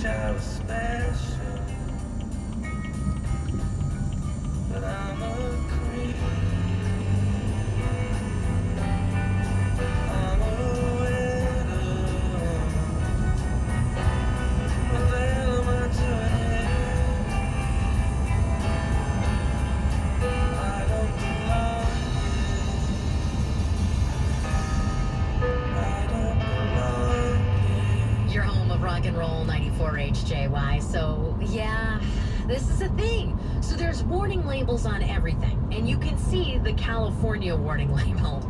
I was special, but I'm a creep. I'm a widow. What the hell am I doing here? I don't belong here. I don't belong here. Your home of rock and roll, 94 HJY. So, yeah, this is a thing. So there's warning labels on everything. And you can see the California warning label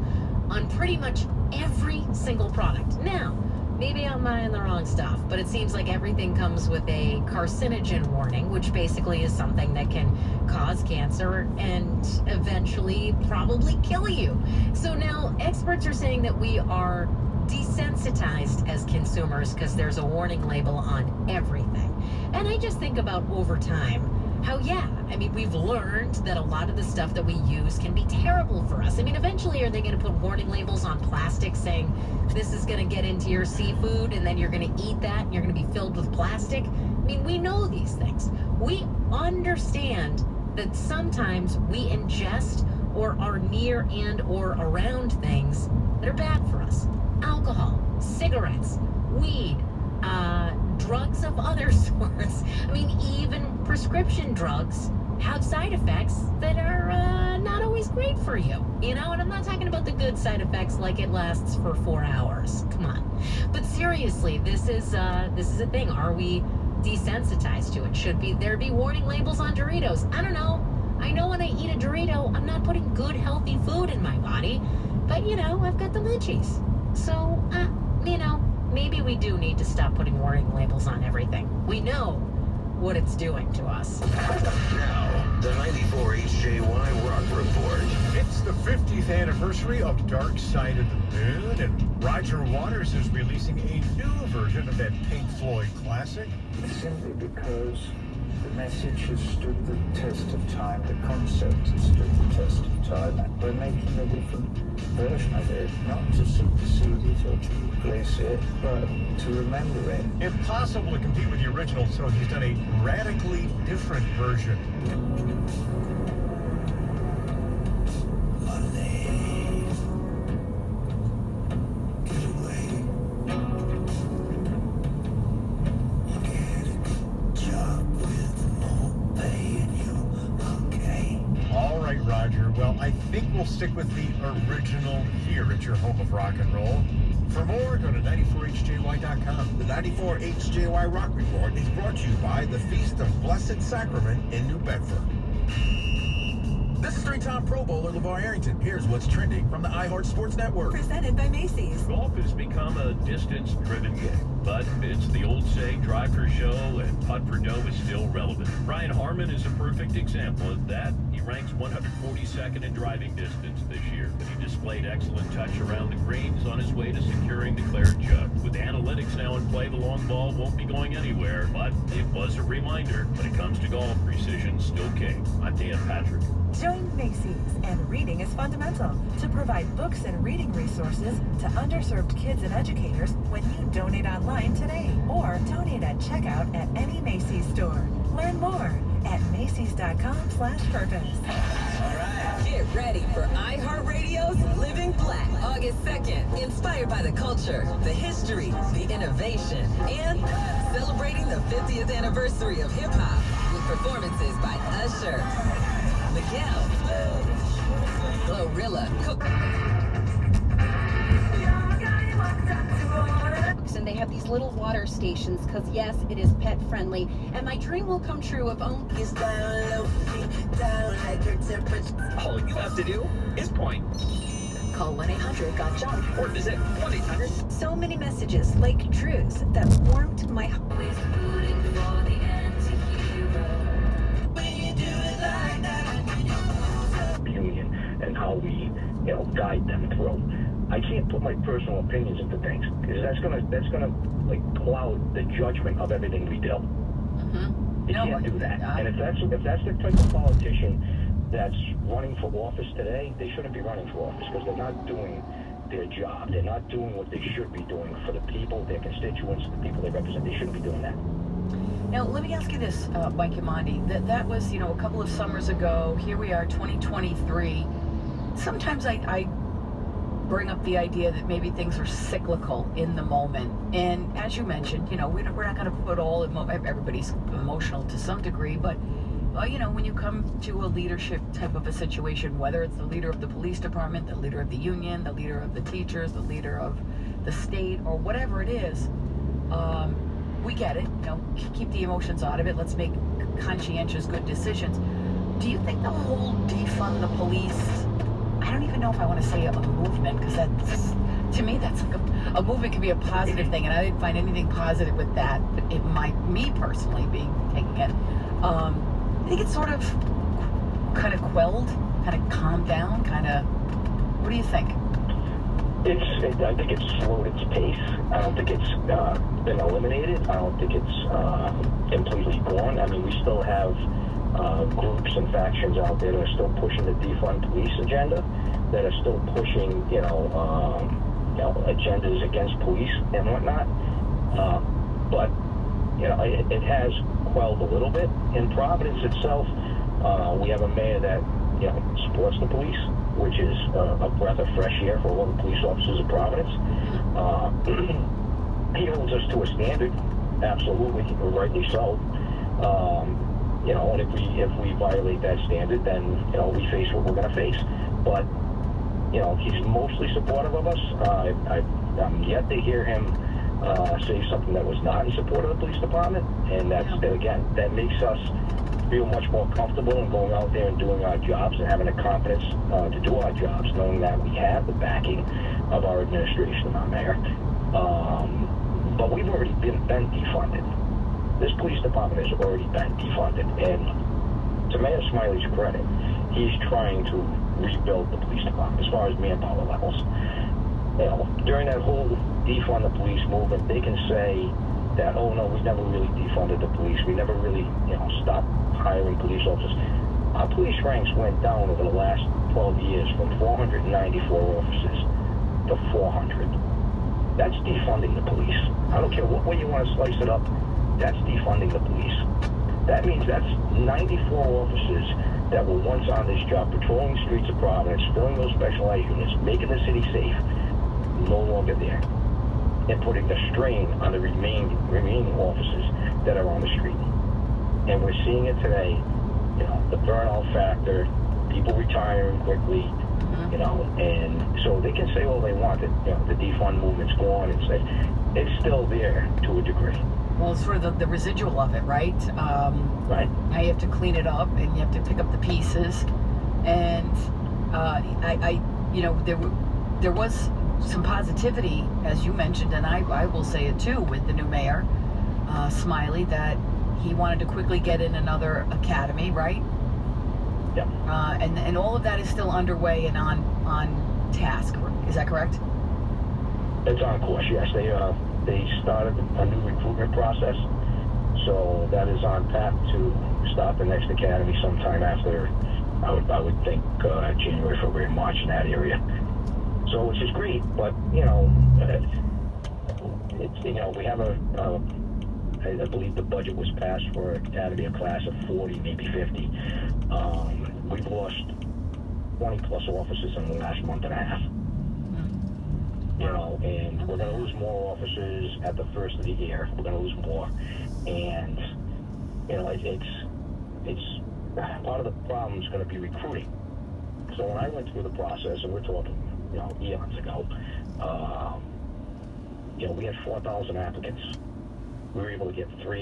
on pretty much every single product. Now, maybe I'm buying the wrong stuff, but it seems like everything comes with a carcinogen warning, which basically is something that can cause cancer and eventually probably kill you. So now experts are saying that we are desensitized as consumers because there's a warning label on everything. And I just think about over time how, yeah, I mean, we've learned that a lot of the stuff that we use can be terrible for us. I mean, eventually, are they going to put warning labels on plastic saying this is going to get into your seafood and then you're going to eat that and you're going to be filled with plastic? I mean, we know these things. We understand that sometimes we ingest or are near and or around things that are bad for us. Alcohol, cigarettes, weed, drugs of other sorts. I mean, even prescription drugs have side effects that are not always great for you, you know? And I'm not talking about the good side effects like it lasts for 4 hours. Come on. But seriously, this is a thing. Are we desensitized to it? Should there be warning labels on Doritos? I don't know. I know when I eat a Dorito, I'm not putting good, healthy food in my body. But, you know, I've got the munchies. So, you know, maybe we do need to stop putting warning labels on everything. We know what it's doing to us. Now, the 94 HJY Rock Report. It's the 50th anniversary of Dark Side of the Moon, and Roger Waters is releasing a new version of that Pink Floyd classic. Simply because the message has stood the test of time, the concept has stood the test of time. We're making a different version of it, not to supersede it or to replace it, but to remember it. Impossible to compete with the original, so he's done a radically different version. Roger. Well, I think we'll stick with the original here at your home of rock and roll. For more, go to 94HJY.com. The 94 HJY Rock Report is brought to you by the Feast of Blessed Sacrament in New Bedford. This is three-time Pro Bowler LeVar Arrington. Here's what's trending from the iHeart Sports Network. Presented by Macy's. Golf has become a distance-driven game, but it's the old saying, drive for show and putt for dough is still relevant. Brian Harmon is a perfect example of that. He ranks 142nd in driving distance this year, but he displayed excellent touch around the greens on his way to securing the claret jug. With analytics now in play, the long ball won't be going anywhere, but it was a reminder. When it comes to golf, precision's still king. I'm Dan Patrick. Join Macy's, and reading is fundamental, to provide books and reading resources to underserved kids and educators when you donate online today or donate at checkout at any Macy's store. Learn more at Macy's.com/purpose. All right, get ready for iHeartRadio's Living Black, August 2nd, inspired by the culture, the history, the innovation, and celebrating the 50th anniversary of hip-hop with performances by Usher, Miguel, Glorilla, and they have these little water stations because yes, it is pet friendly, and my dream will come true if only all you have to do is point. Call 1-800-GOT-JUNK Or visit 1-800. so many messages like Drew's that warmed my heart. Union and how we, guide them through. I can't put my personal opinions into things because that's gonna like cloud the judgment of everything we do. You can't do that. And if that's the type of politician that's running for office today, they shouldn't be running for office because they're not doing their job. They're not doing what they should be doing for the people, their constituents, the people they represent. They shouldn't be doing that. Now, let me ask you this, Mike Yamandi. That was, a couple of summers ago. Here we are, 2023. Sometimes I bring up the idea that maybe things are cyclical in the moment. And as you mentioned, we're not going to put everybody's emotional to some degree, but when you come to a leadership type of a situation, whether it's the leader of the police department, the leader of the union, the leader of the teachers, the leader of the state, or whatever it is, we get it. Keep the emotions out of it. Let's make conscientious, good decisions. Do you think the whole defund the police, I don't even know if I want to say a movement, because to me, that's like a movement can be a positive thing, and I didn't find anything positive with that, but me personally taking it. I think it's sort of kind of quelled, kind of calmed down, what do you think? I think it's slowed its pace. I don't think it's been eliminated. I don't think it's completely gone. I mean, we still have groups and factions out there that are still pushing the defund police agenda, that are still pushing, agendas against police and whatnot. But it has quelled a little bit. In Providence itself, we have a mayor that supports the police, which is a breath of fresh air for all the police officers of Providence. He holds us to a standard, absolutely, rightly so. And if we violate that standard, then we face what we're going to face. But he's mostly supportive of us. I'm yet to hear him say something that was not in support of the police department, and that makes us feel much more comfortable in going out there and doing our jobs and having the confidence to do our jobs, knowing that we have the backing of our administration and our mayor. But we've already been defunded. This police department has already been defunded, and to Mayor Smiley's credit, he's trying to rebuild the police department as far as manpower levels. During that whole defund the police movement, they can say that, oh no, we never really defunded the police. We never really, stopped hiring police officers. Our police ranks went down over the last 12 years from 494 officers to 400. That's defunding the police. I don't care what way you want to slice it up. That's defunding the police. That means that's 94 officers that were once on this job, patrolling the streets of Providence, filling those specialized units, making the city safe, no longer there, and putting the strain on the remaining officers that are on the street. And we're seeing it today, the burnout factor, people retiring quickly, and so they can say all they want that, the defund movement's gone, and it's still there to a degree. Well, it's sort of the residual of it, right? Right. Now you have to clean it up, and you have to pick up the pieces. And there was some positivity, as you mentioned, and I will say it too, with the new mayor, Smiley, that he wanted to quickly get in another academy, right? Yeah. And all of that is still underway and on task. Is that correct? It's on course, yes. They started a new recruitment process, so that is on path to start the next academy sometime after, I would think, January, February, March, in that area. So, which is great, but, we have I believe the budget was passed for academy, a class of 40, maybe 50. We've lost 20 plus officers in the last month and a half. And we're going to lose more officers at the first of the year. We're going to lose more. And, it's part of the problem is going to be recruiting. So when I went through the process, and we're talking, eons ago, we had 4,000 applicants. We were able to get 3